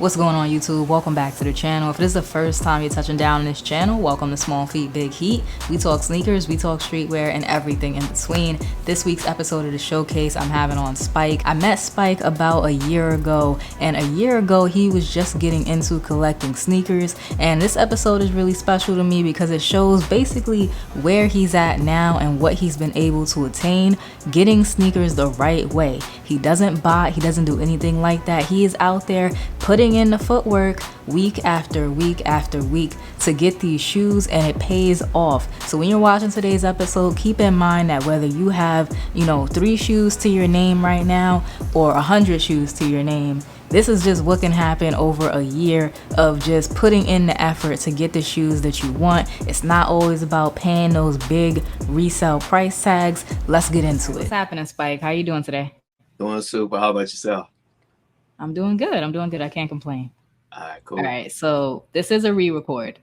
What's going on, YouTube? Welcome back to the channel. If this is the first time you're touching down on this channel, welcome to Small Feet Big Heat. We talk sneakers, we talk streetwear, and everything in between. This week's episode of the showcase I'm having on Spike. I met Spike about a year ago, and a year ago he was just getting into collecting sneakers. And this episode is really special to me because it shows basically where he's at now and what he's been able to attain getting sneakers the right way. He doesn't buy, he doesn't do anything like that. He is out there putting in the footwork week after week after week to get these shoes, and it pays off. So when you're watching today's episode, keep in mind that whether you have 3 shoes to your name right now or 100 shoes to your name, this is just what can happen over a year of just putting in the effort to get the shoes that you want. It's not always about paying those big resale price tags. Let's get into it. What's happening, Spike? How you doing today? Doing super. How about yourself? I'm doing good. I can't complain. All right, All cool. right, so this is a re-record.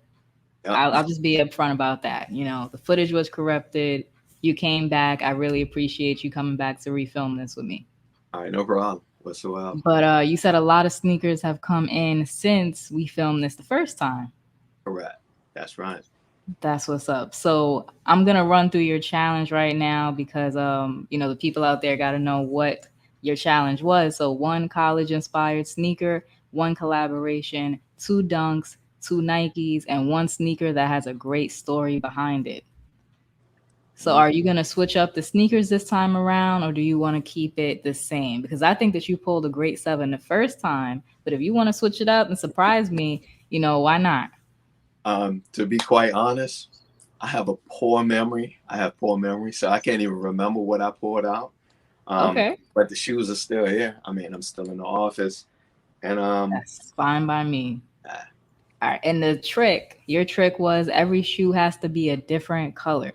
Yep. I'll just be upfront about that. The footage was corrupted. You came back. I really appreciate you coming back to refilm this with me. All right, no problem whatsoever. But you said a lot of sneakers have come in since we filmed this the first time. Correct. That's right. That's what's up. So I'm gonna run through your challenge right now because the people out there got to know what your challenge was. So 1 college inspired sneaker, 1 collaboration, 2 dunks, 2 Nikes, and 1 sneaker that has a great story behind it. So are you gonna switch up the sneakers this time around, or do you want to keep it the same? Because I think that you pulled a great 7 the first time, but if you want to switch it up and surprise me, why not? To be quite honest, I have a poor memory. So I can't even remember what I pulled out. Okay. But the shoes are still here. I mean, I'm still in the office, and That's fine by me. uh, All right. And your trick was every shoe has to be a different color.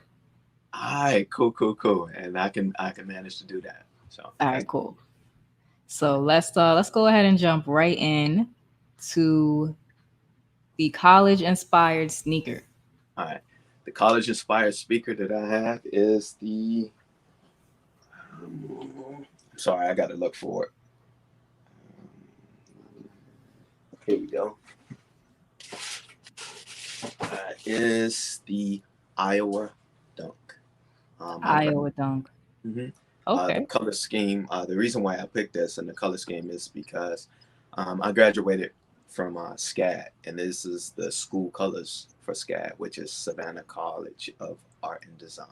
all right, cool, and I can manage to do that. So All that's right, cool. So let's go ahead and jump right in to the college inspired sneaker. all right. The college inspired speaker that I have is the. I'm sorry, I got to look for it. Here we go. Is the Iowa Dunk. Iowa Dunk. Mm-hmm. Okay. The color scheme. The reason why I picked this and the color scheme is because I graduated from SCAD, and this is the school colors for SCAD, which is Savannah College of Art and Design.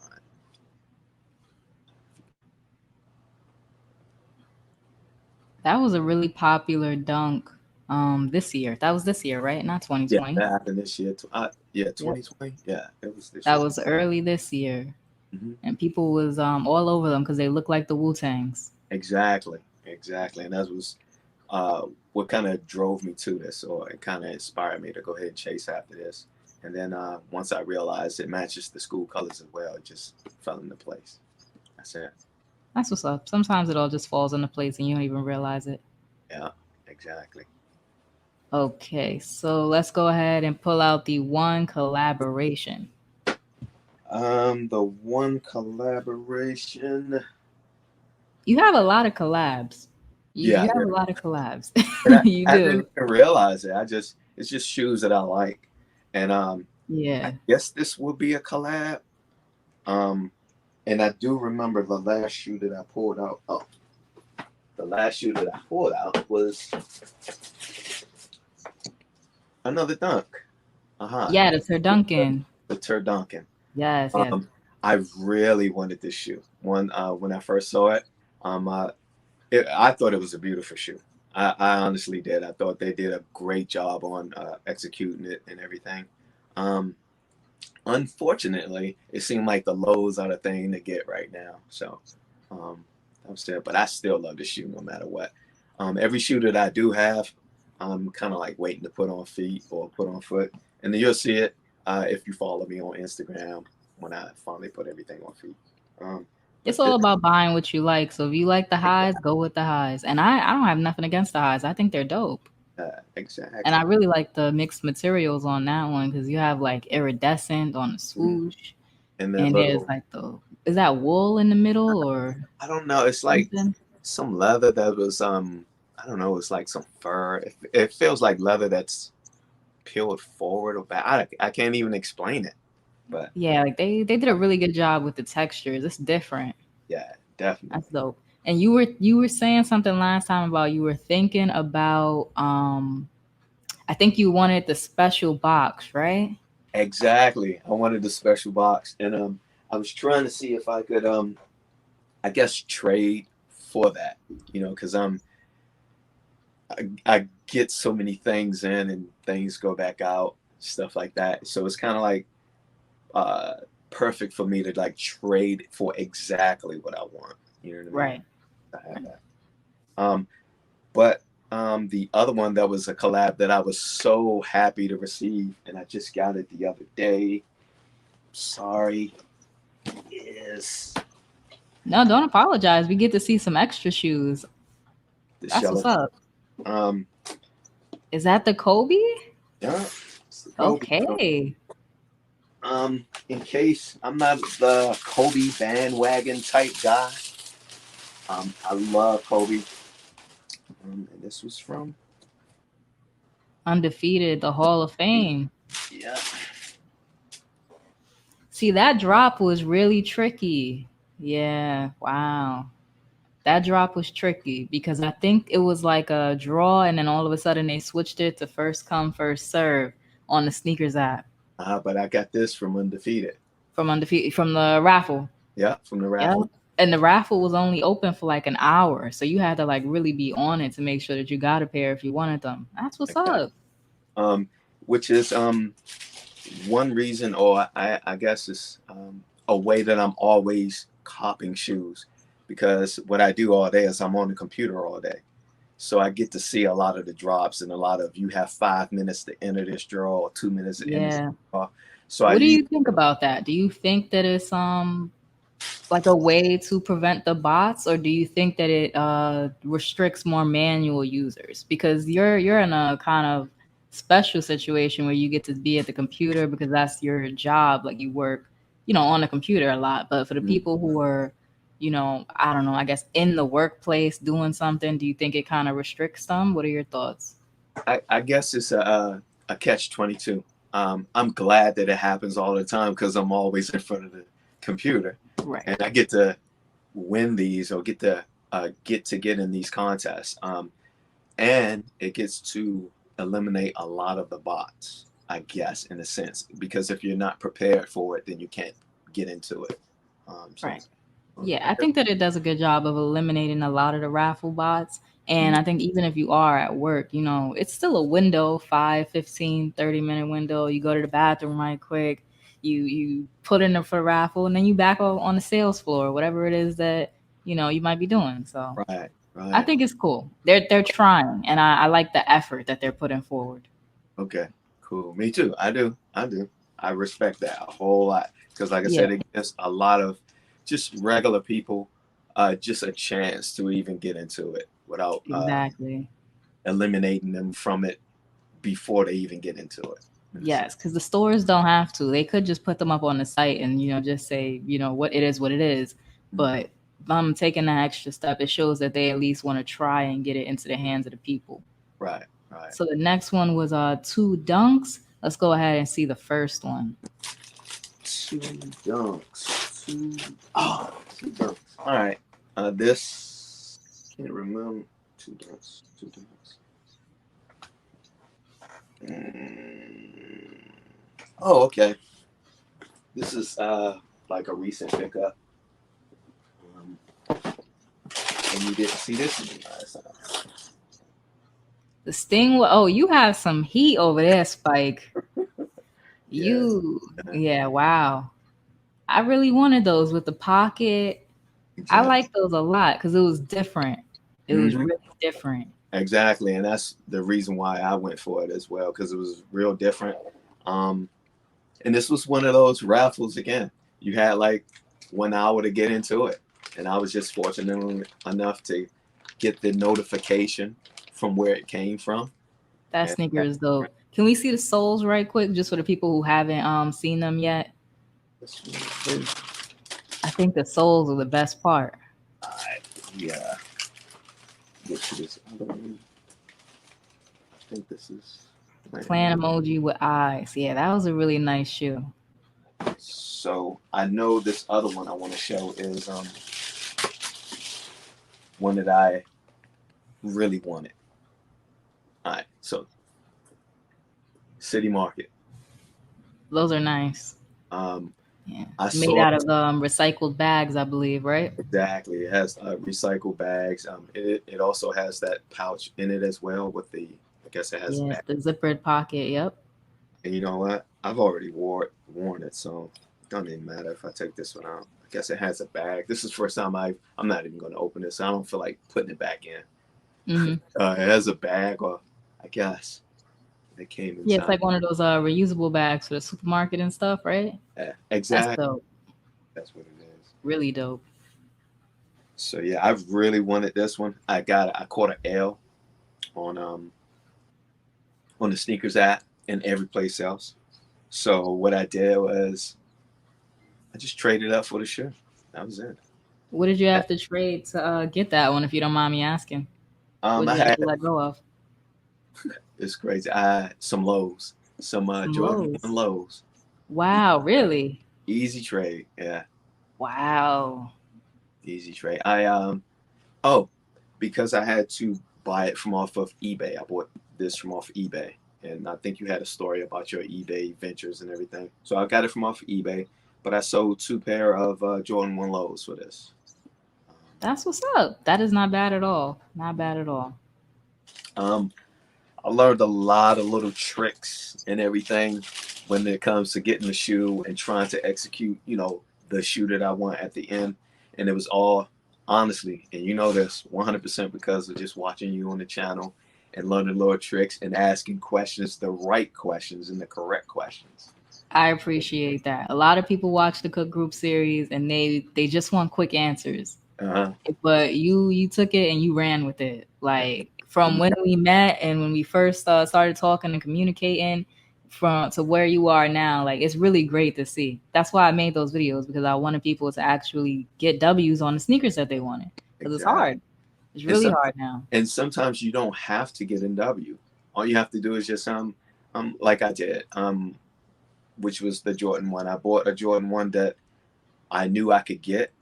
That was a really popular dunk this year. That was this year, right? Not Yeah, 2020. that happened this year. Yeah, Yep. 2020. Yeah, it was this That year. was early this year. Hmm. And people was all over them because they look like the Wu-Tangs. Exactly, and that was uh, what kind of drove me to this, or it kind of inspired me to go ahead and chase after this. And then once I realized it matches the school colors as well, it just fell into place. That's it. That's what's up. Sometimes it all just falls into place and you don't even realize it. Yeah, exactly. Okay, so let's go ahead and pull out the 1 collaboration. The one collaboration. You have a lot of collabs. You Yeah, have a lot of collabs. and I, You I didn't do. even realize it. It's just shoes that I like, and I Yeah. guess this will be a collab. Um, and I do remember the last shoe that I pulled out. Oh, the last shoe that I pulled out was another dunk. Uh-huh. Yeah, the Sir Duncan. The Turduncan. Yes. Um, I really wanted this shoe. When I first saw it, I thought it was a beautiful shoe. I honestly did. I thought they did a great job on executing it and everything. Um, Unfortunately, it seemed like the lows are the thing to get right now. So I'm still, but I still love the shoe no matter what. Every shoe that I do have, I'm kind of like waiting to put on feet or put on foot, and then you'll see it if you follow me on Instagram when I finally put everything on feet. Um, It's but all this, about buying what you like. So if you like the highs, go with the highs. And I don't have nothing against the highs. I think they're dope. And I exactly. really like the mixed materials on that one because you have like iridescent on the Mhm. swoosh, And that and there's little, like the is that wool in the middle or I don't know. It's like something? some leather that was I don't know. It's like some fur. It feels like leather that's peeled forward or back. I can't even explain it. But Yeah, like they did a really good job with the textures. It's different. yeah, definitely. That's dope. And you were saying something last time about you were thinking about I think you wanted the special box, right? Exactly. I wanted the special box, and I was trying to see if I could I guess trade for that. Because I get so many things in and things go back out, stuff like that. So it's kind of like uh perfect for me to like trade for exactly what I want. You know what I mean? Right. I have that. Um, but the other one that was a collab that I was so happy to receive, and I just got it the other day. Sorry, is No, don't apologize. We get to see some extra shoes. the That's what's shelf. up. Um, Is that the Kobe? yeah, it's the Kobe. Okay. In case I'm not the Kobe bandwagon type guy, I love Kobe. And this was from, Undefeated, the Hall of Fame. yeah, See, that drop was really tricky. Yeah, wow. That drop was tricky because I think it was like a draw, and then all of a sudden they switched it to first come, first serve on the sneakers app but I got this from Undefeated. from undefeated from the raffle. Yeah, from the Yeah. raffle. And the raffle was only open for like an hour. So you had to like really be on it to make sure that you got a pair if you wanted them. That's what's Exactly. up. Which is one reason, or I guess it's a way that I'm always copying shoes, because what I do all day is I'm on the computer all day. So I get to see a lot of the drops and a lot of, you have 5 minutes to enter this draw or 2 minutes to enter this Yeah. draw. So I What do use you think about that? Do you think that it's like a way to prevent the bots, or do you think that it restricts more manual users? Because you're in a kind of special situation where you get to be at the computer because that's your job, like you work, on the computer a lot. But for the people who are, I don't know, I guess in the workplace doing something, do you think it kind of restricts them? What are your thoughts? I guess it's a catch 22. I'm glad that it happens all the time because I'm always in front of the computer, Right. and I get to win these or get in these contests. And it gets to eliminate a lot of the bots, I guess, in a sense, because if you're not prepared for it, then you can't get into it. So Right. Yeah, I think that it does a good job of eliminating a lot of the raffle bots. And I think even if you are at work, it's still a window, 5, 15, 30-minute window. You go to the bathroom right quick, you put in for the raffle, and then you back on the sales floor, whatever it is that, you might be doing. So right, I right, think it's cool. They're trying, and I like the effort that they're putting forward. okay, cool. Me too. I do. I respect that a whole lot because, like I Yeah, said, it gives a lot of just regular people just a chance to even get into it without exactly. eliminating them from it before they even get into it. Yes, because the stores don't have to. They could just put them up on the site and just say what it is, what it is. But taking that extra step, it shows that they at least want to try and get it into the hands of the people. Right, right. So the next one was two dunks. Let's go ahead and see the first one. Two dunks. Two dunks. All right. This can't remember. Two dunks. Two dunks. Oh, okay. This is like a recent pickup. Um, and you didn't see this one last time. The Sting. Oh, you have some heat over there, Spike. Yes. Yeah, wow. I really wanted those with the pocket. I Exactly. like those a lot because it was different. It was Hmm. really different. Exactly, and that's the reason why I went for it as well, because it was real different. Um, and this was one of those raffles again. You had like 1 hour to get into it, and I was just fortunate enough to get the notification from where it came from. That And sneaker is dope. Can we see the soles right quick, just for the people who haven't seen them yet? I think the soles are the best part. yeah, get to this other one. I think this is Clan emoji with eyes. Yeah, that was a really nice shoe. so I know this other one I want to show is one that I really wanted. All right, so City Market. Those are nice. Um, Yeah, I made saw out of recycled bags, I believe, right? exactly. It has recycled bags. It also has that pouch in it as well with the. I guess it has Yeah, back. the zippered pocket. Yep. And you know what? I've already worn it, so it doesn't even matter if I take this one out. I guess it has a bag. This is the first time I'm not even going to open this. I don't feel like putting it back in. Hmm. It has a bag, or I guess it came Yeah, it's inside. like one of those reusable bags for the supermarket and stuff, right? Yeah, That's exactly. dope. That's what it is. Really dope. So yeah, I really wanted this one. I got it. I caught an L on the sneakers app and every place else. So what I did was I just traded up for the shoe. That was it. What did you have to trade to get that one, if you don't mind me asking? What I did you have to had let go of? it's crazy. I had some lows, some Some Jordan lows. One lows. Wow, really? Easy trade, yeah, Wow. easy trade. Oh, because I had to buy it from off of eBay. I bought this from off eBay, and I think you had a story about your eBay ventures and everything. So I got it from off eBay, but I sold two pair of Jordan One lows for this. That's what's up. That is not bad at all. Not bad at all. Um, I learned a lot of little tricks and everything when it comes to getting the shoe and trying to execute, the shoe that I want at the end. And it was all honestly, and you know this 100% because of just watching you on the channel and learning little tricks and asking questions, the right questions and the correct questions. I appreciate that. A lot of people watch the Cook Group series and they just want quick answers. Uh-huh. But you took it and you ran with it. Like from when we met and when we first started talking and communicating from to where you are now, like it's really great to see. That's why I made those videos, because I wanted people to actually get W's on the sneakers that they wanted, because it's Exactly. hard. It's And really so, hard now. and sometimes you don't have to get in W. All you have to do is just like I did, which was the Jordan one. I bought a Jordan one that I knew I could get,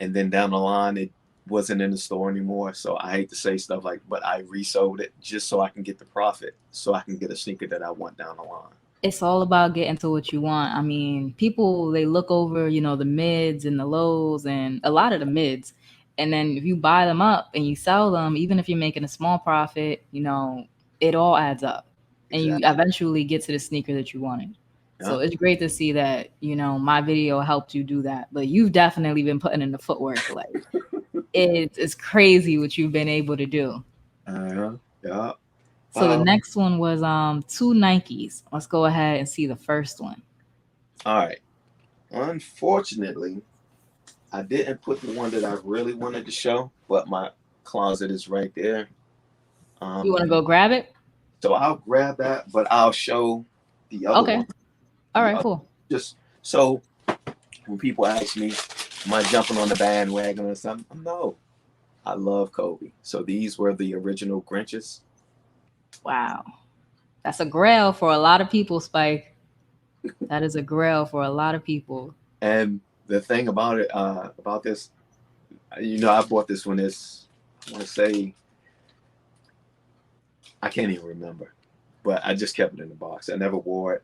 and then down the line it wasn't in the store anymore. So I hate to say stuff like, but I resold it just so I can get the profit, so I can get a sneaker that I want down the line. It's all about getting to what you want. I mean, people they look over, the mids and the lows and a lot of the mids. And then if you buy them up and you sell them, even if you're making a small profit, it all adds up. And you Exactly. eventually get to the sneaker that you wanted. Yeah. So it's great to see that, my video helped you do that. But you've definitely been putting in the footwork. Like it's crazy what you've been able to do. Yeah. So the next one was two Nikes. Let's go ahead and see the first one. All right. Unfortunately, I didn't put the one that I really wanted to show, but my closet is right there. You want Um, to go grab it? so I'll grab that, but I'll show the other Okay. one. All The right, other, cool. just so when people ask me, am I jumping on the bandwagon or something? No, I love Kobe. So these were the original Grinches. Wow. That's a grail for a lot of people, Spike. That is a grail for a lot of people. And the thing about it, about this, I bought this when I want to say, I can't even remember, but I just kept it in the box. I never wore it.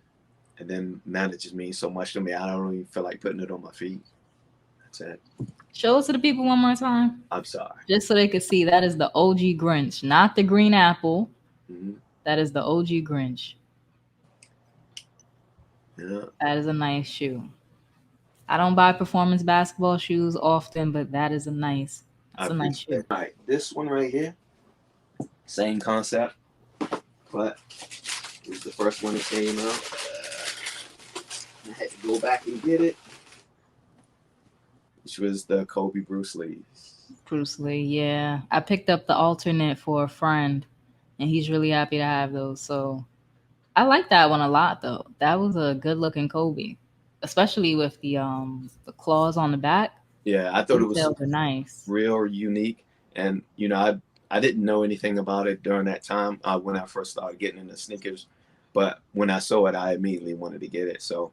And then now it just means so much to me. I don't even feel like putting it on my feet. That's it. Show it to the people one more time, I'm sorry. just so they could see that is the OG Grinch, not the green apple. Mm-hmm. That is the OG Grinch. Yeah, That is a nice shoe. I don't buy performance basketball shoes often, but I that's a nice appreciate shoe. it. All right, this one right here, same concept, but it was the first one that came out. I had to go back and get it, which was the Kobe Bruce Lee's. Bruce Lee, yeah. I picked up the alternate for a friend, and he's really happy to have those. So I like that one a lot, though. That was a good looking Kobe, especially with the claws on the back. Yeah, I thought it was Details are nice. real unique, and I I didn't know anything about it during that time when I first started getting into sneakers. But when I saw it, I immediately wanted to get it. So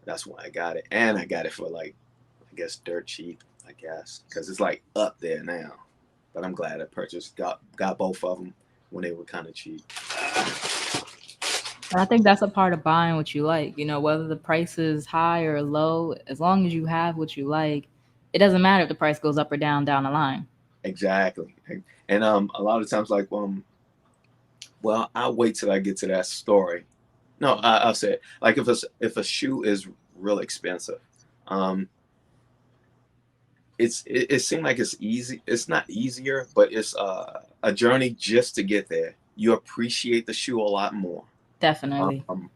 that's why I got it. And I got it for like, I guess, dirt cheap, I guess, because it's like up there now. But I'm glad I purchased, got both of them when they were kind of cheap. And I think that's a part of buying what you like. You know, whether the price is high or low, as long as you have what you like, it doesn't matter if the price goes up or down the line. Exactly. And a lot of times, like, well, I'll wait till I get to that story. No, I'll say it. Like if a shoe is real expensive, um, it seemed like it's easy. It's not easier, but it's a journey just to get there. You appreciate the shoe a lot more, Definitely. um,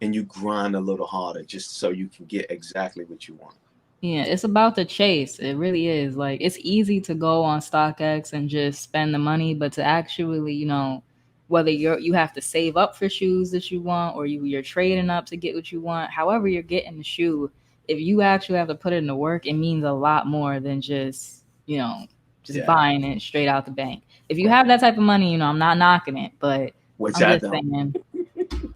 and you grind a little harder just so you can get exactly what you want. Yeah, it's about the chase. It really is. Like it's easy to go on StockX and just spend the money, but to actually, whether you have to save up for shoes that you want or you're trading up to get what you want, however you're getting the shoe, if you actually have to put it into work, it means a lot more than just Yeah, buying it straight out the bank. If you right. have that type of money, I'm not knocking it, but Which I'm I just don't.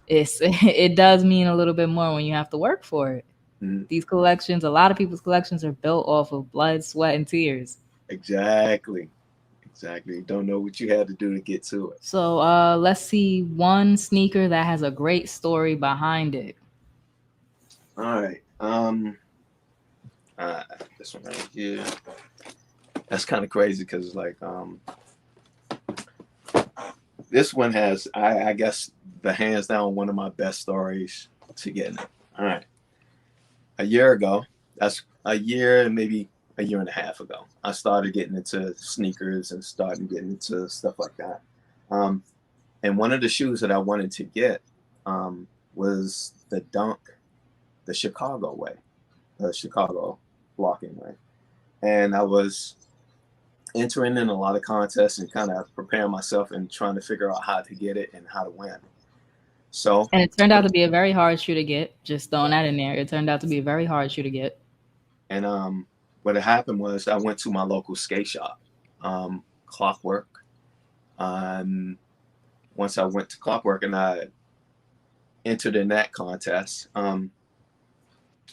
saying it does mean a little bit more when you have to work for it. Mhm. These collections, a lot of people's collections are built off of blood, sweat, and tears. Exactly. Exactly. You don't know what you had to do to get to it. So let's see one sneaker that has a great story behind it. All right. Uh, this one right here. That's kind of crazy because like this one has I guess the hands down one of my best stories to getting it. All right. A year ago, that's a year maybe a year and a half ago, I started getting into sneakers and started getting into stuff like that. Um, and one of the shoes that I wanted to get was the Dunk, the Chicago way, the Chicago blocking way. And I was entering in a lot of contests and kind of preparing myself and trying to figure out how to get it and how to win. So, And it turned out to be a very hard shoe to get. Just throwing that in there. It turned out to be a very hard shoe to get. and what had happened was I went to my local skate shop, Clockwork. Um, Once I went to Clockwork and I entered in that contest,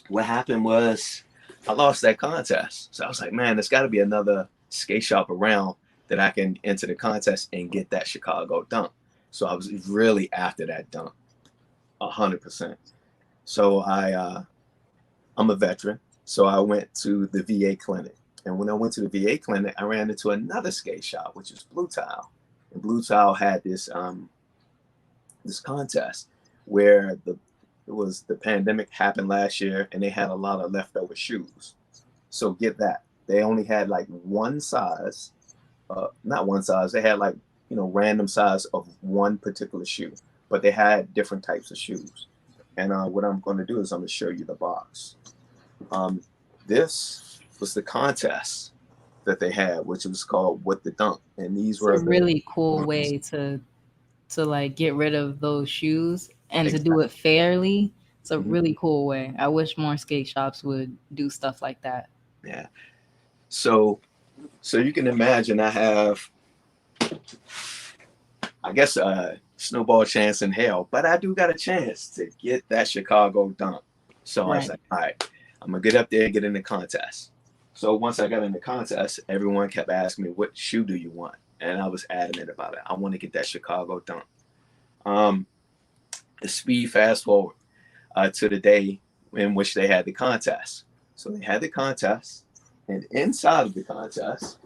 what happened was I lost that contest. So I was like, man, there's got to be another skate shop around that I can enter the contest and get that Chicago Dunk. So I was really after that dunk, 100%. So I'm a veteran, so I went to the VA clinic. And when I went to the VA clinic, I ran into another skate shop, which is Blue Tile. And Blue Tile had this contest where the pandemic happened last year, and they had a lot of leftover shoes. So get that, they only had like one size, not one size. They had like random size of one particular shoe, but they had different types of shoes. And what I'm going to do is I'm going to show you the box. Um, this was the contest that they had, which was called With the Dunk, and these It's a were the really cool ones. way to like get rid of those shoes and to do Exactly. it fairly. It's a Mhm. really cool way. I wish more skate shops would do stuff like that. Yeah. So you can imagine I have, I guess, a snowball chance in hell, but I do got a chance to get that Chicago Dunk. So I was Right. like, all right, I'm gonna get up there and get in the contest. So once I got in the contest, everyone kept asking me, what shoe do you want? And I was adamant about it. I want to get that Chicago Dunk. Um, the speed fast forward to the day in which they had the contest. So they had the contest, and inside of the contest,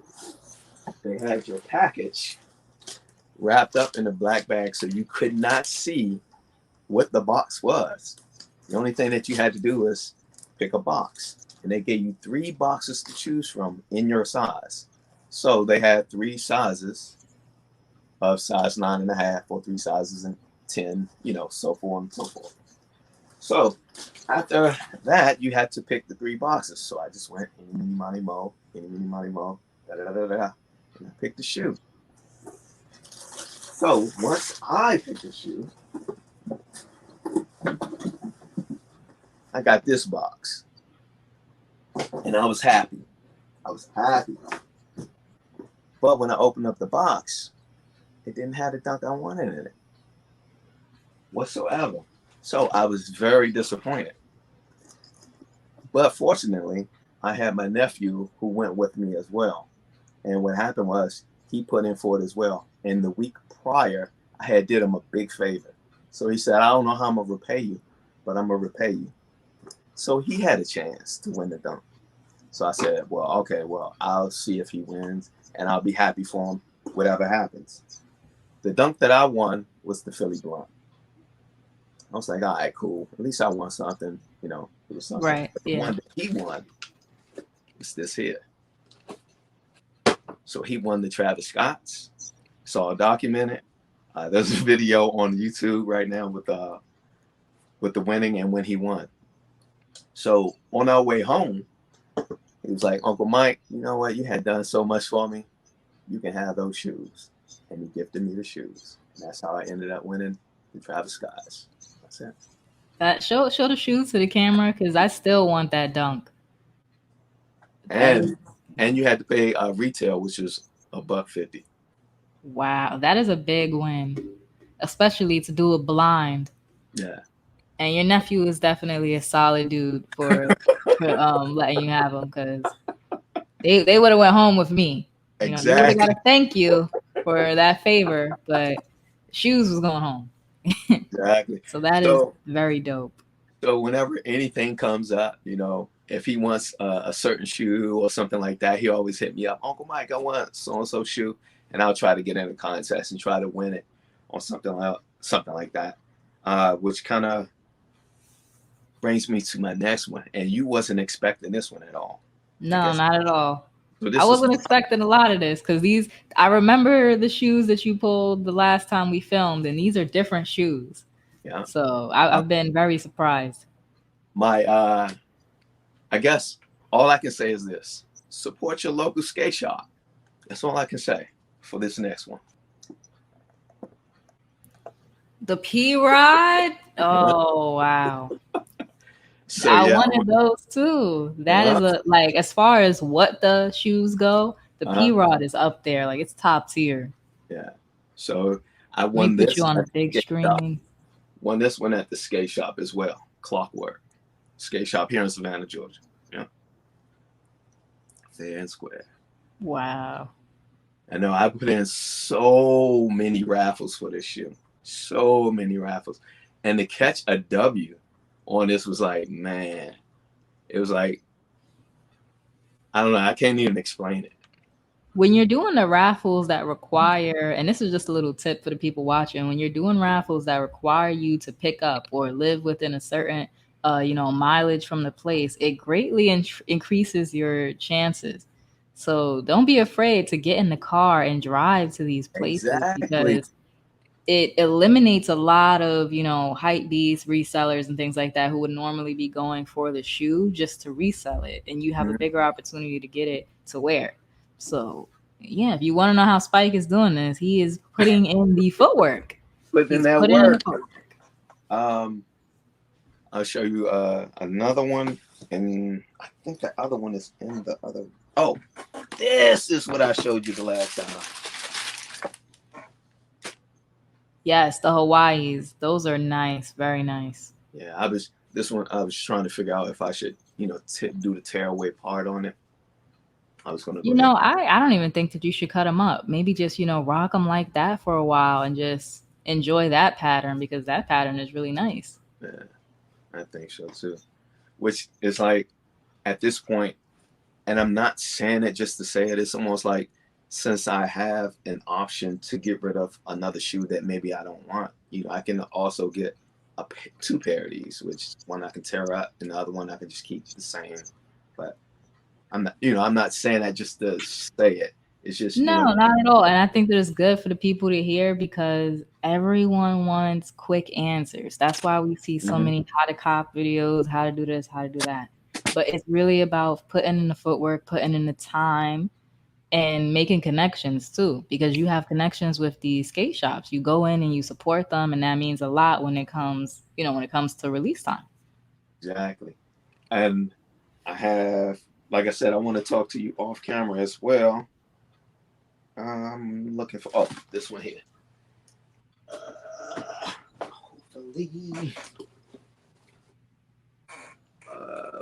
they had your package wrapped up in a black bag so you could not see what the box was. The only thing that you had to do was pick a box. And they gave you 3 boxes to choose from in your size. So they had 3 sizes of size 9.5 or 3 sizes in 10, so forth and so forth. So after that, you had to pick the 3 boxes. So I just went, any, money, mo, da da da da da. And I picked the shoe. So once I picked the shoe, I got this box. And I was happy. I was happy. But when I opened up the box, it didn't have the dunk I wanted in it whatsoever. So I was very disappointed. But fortunately, I had my nephew who went with me as well. And what happened was he put in for it as well. And the week prior, I had did him a big favor. So he said, I don't know how I'm gonna repay you, but I'm gonna repay you. So he had a chance to win the dunk. So I said, well, okay, well, I'll see if he wins and I'll be happy for him, whatever happens. The dunk that I won was the Philly blunt. I was like, all right, cool. At least I won something, it was something. Right. But the Yeah. one that he won was this here. So he won the Travis Scott's. It's all documented. There's a video on YouTube right now with the winning and when he won. So on our way home, he was like, Uncle Mike, you know what? You had done so much for me. You can have those shoes. And he gifted me the shoes. And that's how I ended up winning the Travis Scott's. That's it. That show the shoes to the camera because I still want that dunk. That is And you had to pay retail, which is $1.50. wow. That is a big win, especially to do it blind. Yeah. And your nephew is definitely a solid dude for letting you have them because they would have went home with me. You would have got Exactly. to thank you for that favor, but shoes was going home. Exactly. So that is So very dope. so whenever anything comes up, if he wants a certain shoe or something like that, he always hit me up. Uncle Mike, I want so and so shoe, and I'll try to get in a contest and try to win it on something like that. Which kind of brings me to my next one, and you wasn't expecting this one at all. I No, guess not at all. so. I This is wasn't expecting a lot of this because I remember the shoes that you pulled the last time we filmed, and these are different shoes. yeah. So Uh, I've been very surprised. my I guess all I can say is this: support your local skate shop. That's all I can say for this next one. The P Rod. Oh wow. So I yeah. wanted those too. That is Uh-huh, a like as far as what the shoes go, the P uh-huh, Rod is up there. Like it's top tier. yeah. So I Let me won put you this on the at the big skate shop. screen. Won this one at the skate shop as well. Clockwork skate shop here in Savannah, Georgia. Yeah, fair and square. Wow. I know I put in so many raffles for this shoe, so many raffles, and to catch a W on this was like, man, it was like I don't know, I can't even explain it. When you're doing the raffles that require, and this is just a little tip for the people watching, when you're doing raffles that require you to pick up or live within a certain, mileage from the place, it greatly increases your chances. So don't be afraid to get in the car and drive to these places Exactly. because it eliminates a lot of hype beasts resellers and things like that who would normally be going for the shoe just to resell it, and you have a Mhm. bigger opportunity to get it to wear. So yeah, if you want to know how Spike is doing this, he is putting in the footwork. Put in He's that putting in the work. footwork. Um, I'll show you another one, and I think the other one is in the other. Oh, this is what I showed you the last time. Yes, the Hawaiis, those are nice, very nice. Yeah, I was this one. I was trying to figure out if I should, do the tearaway part on it. I was gonna go ahead. I don't even think that you should cut them up. Maybe just rock them like that for a while and just enjoy that pattern because that pattern is really nice. Yeah, I think so too. Which is like at this point, and I'm not saying it just to say it. It's almost like since I have an option to get rid of another shoe that maybe I don't want, I can also get two pair of these, which one I can tear up and the other one I can just keep the same. But I'm not saying that just to say it. It's just, No, not at all. And I think that it's good for the people to hear because everyone wants quick answers. That's why we see so mhm, many how to cop videos, how to do this, how to do that. But it's really about putting in the footwork, putting in the time, and making connections too. Because you have connections with the skate shops. You go in and you support them, and that means a lot when it comes to release time. exactly. And I have, like I said, I want to talk to you off camera as well. I'm looking for this one here. Hopefully.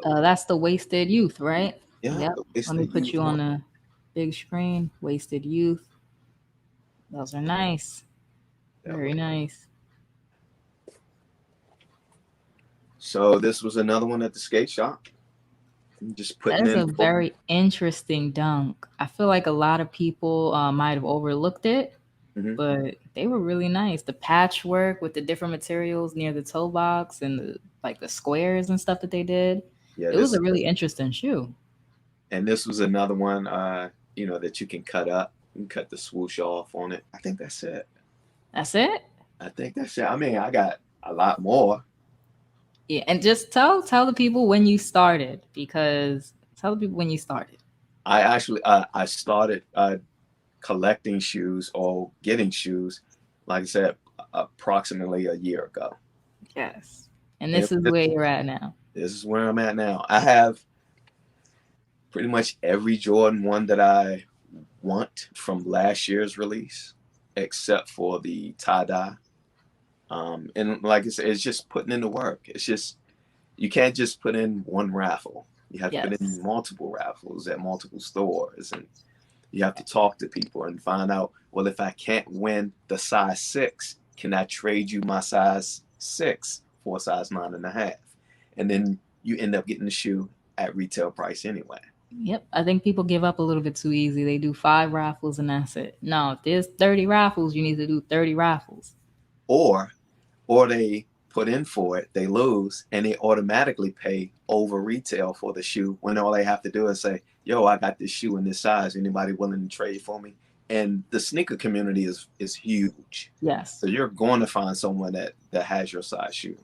That's the Wasted Youth, right? Yeah, Yep. it's Let the me put youth you on one. the big screen. Wasted Youth. Those are nice. That Very way. nice. So this was another one at the skate shop. I'm just That putting is in a for. very interesting dunk. I feel like a lot of people might have overlooked it, Mhm. but they were really nice. The patchwork with the different materials near the toe box and the squares and stuff that they did. Yeah, It was this a really interesting shoe. and this was another one. That you can cut up. You can cut the swoosh off on it. I think that's it. That's it. I think that's it. I mean, I got a lot more. Yeah, and just tell the people when you started because tell the people when you started. I started collecting shoes or getting shoes, like I said, approximately a year ago. Yes. And And this is this, where you're at now. this is where I'm at now. I have pretty much every Jordan 1 that I want from last year's release, except for the tie dye. And like I said, it's just putting in the work. It's just you can't just put in one raffle. You have to put in Yes. multiple raffles at multiple stores, and you have to talk to people and find out. Well, if I can't win the size 6, can I trade you my size 6 for a size 9.5? And then you end up getting the shoe at retail price anyway. Yep. I think people give up a little bit too easy. They do 5 raffles and that's it. No, if there's 30 raffles, you need to do 30 raffles. Or they put in for it, they lose, and they automatically pay over retail for the shoe when all they have to do is say, "Yo, I got this shoe in this size. Anybody willing to trade for me?" And the sneaker community is huge, Yes. so you're going to find someone that has your size shoe.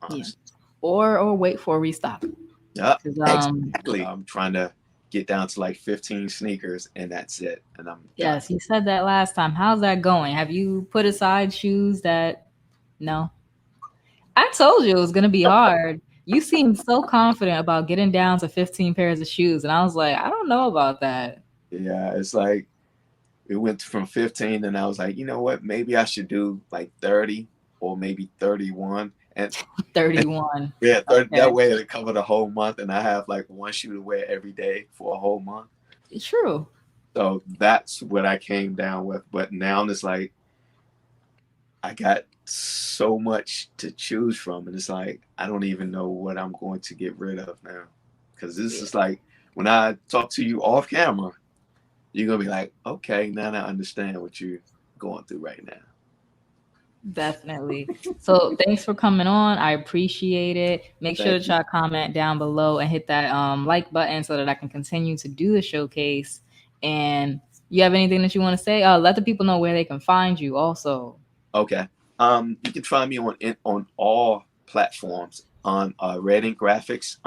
Yeah. Honestly, Or wait for a restock. yeah, 'Cause, exactly. I'm trying to get down to like 15 sneakers, and that's it, and I'm done. yes, you said that last time. How's that going? Have you put aside shoes that no? I told you it was gonna be hard. You seemed so confident about getting down to 15 pairs of shoes, and I was like, I don't know about that. Yeah, it's like it went from 15, and I was like, you know what? Maybe I should do like 30 or maybe 31. And 31. yeah, 30, that Okay. way it'll cover the whole month, and I have like one shoe to wear every day for a whole month. True. So that's what I came down with. But now it's like I got so much to choose from, and it's like I don't even know what I'm going to get rid of now. Because this Yeah, is like when I talk to you off camera, you're gonna be like, okay, now I understand what you're going through right now. definitely. So thanks for coming on. I appreciate it. Make sure Thank to you. try to comment down below and hit that like button so that I can continue to do the showcase. And you have anything that you want to say? Let the people know where they can find you also. Okay. You can find me on all platforms on Red Ink Graphics.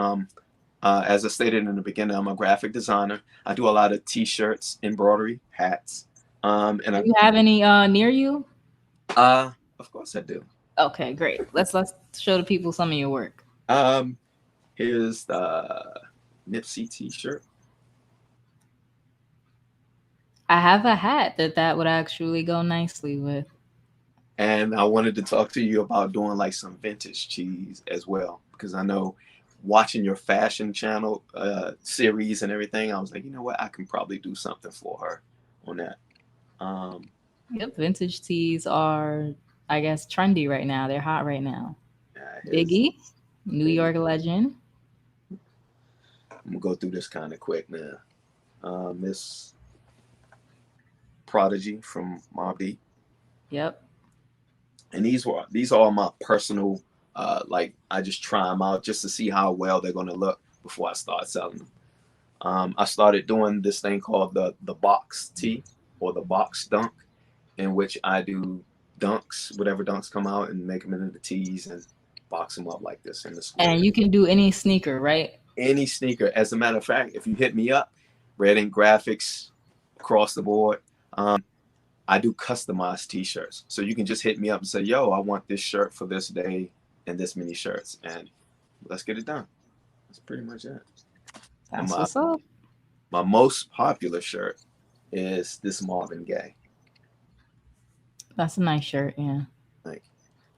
As I stated in the beginning, I'm a graphic designer. I do a lot of T-shirts, embroidery, hats, and Do you have any near you? of course I do. Okay, great. Let's show the people some of your work. Um, Here's the Nipsey T-shirt, I have a hat that would actually go nicely with. and I wanted to talk to you about doing like some vintage cheese as well because I know watching your fashion channel series and everything, I was like, you know what, I can probably do something for her on that. Um, Yep, vintage tees are, I guess, trendy right now. They're hot right now. his Biggie, New York legend. I'm gonna go through this kind of quick now. Miss Prodigy from Mobb Deep, Yep. and these are all my personal. Like I just try them out just to see how well they're gonna look before I start selling them. I started doing this thing called the box tee or the box dunk, in which I do dunks, whatever dunks come out, and make them into the tees and box them up like this in the And square. you can do any sneaker, right? Any sneaker. As a matter of fact, if you hit me up, Red Ink Graphics across the board. I do customized T-shirts, so you can just hit me up and say, "Yo, I want this shirt for this day and this many shirts," and let's get it done. That's pretty much it. And That's what's up. my most popular shirt is this Marvin Gaye. That's a nice shirt, yeah. Like,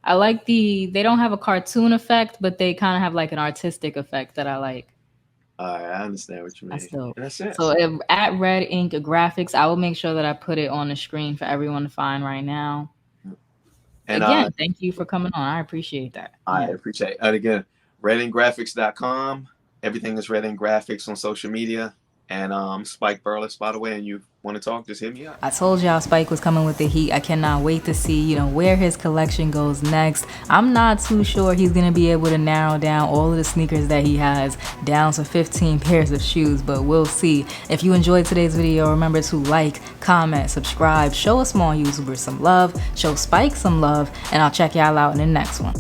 I like they don't have a cartoon effect, but they kind of have like an artistic effect that I like. all right, I understand what you That's mean. dope. And that's it. So at Red Ink Graphics, I will make sure that I put it on the screen for everyone to find right now. And Again, thank you for coming on. I appreciate that. I Yeah. appreciate it. And again, redingraphics.com. Everything is Red Ink Graphics on social media. And Spike Burles, by the way, and you want to talk, just hit me up. I told y'all Spike was coming with the heat. I cannot wait to see, where his collection goes next. I'm not too sure he's going to be able to narrow down all of the sneakers that he has down to 15 pairs of shoes, but we'll see. If you enjoyed today's video, remember to like, comment, subscribe, show a small YouTuber some love, show Spike some love, and I'll check y'all out in the next one.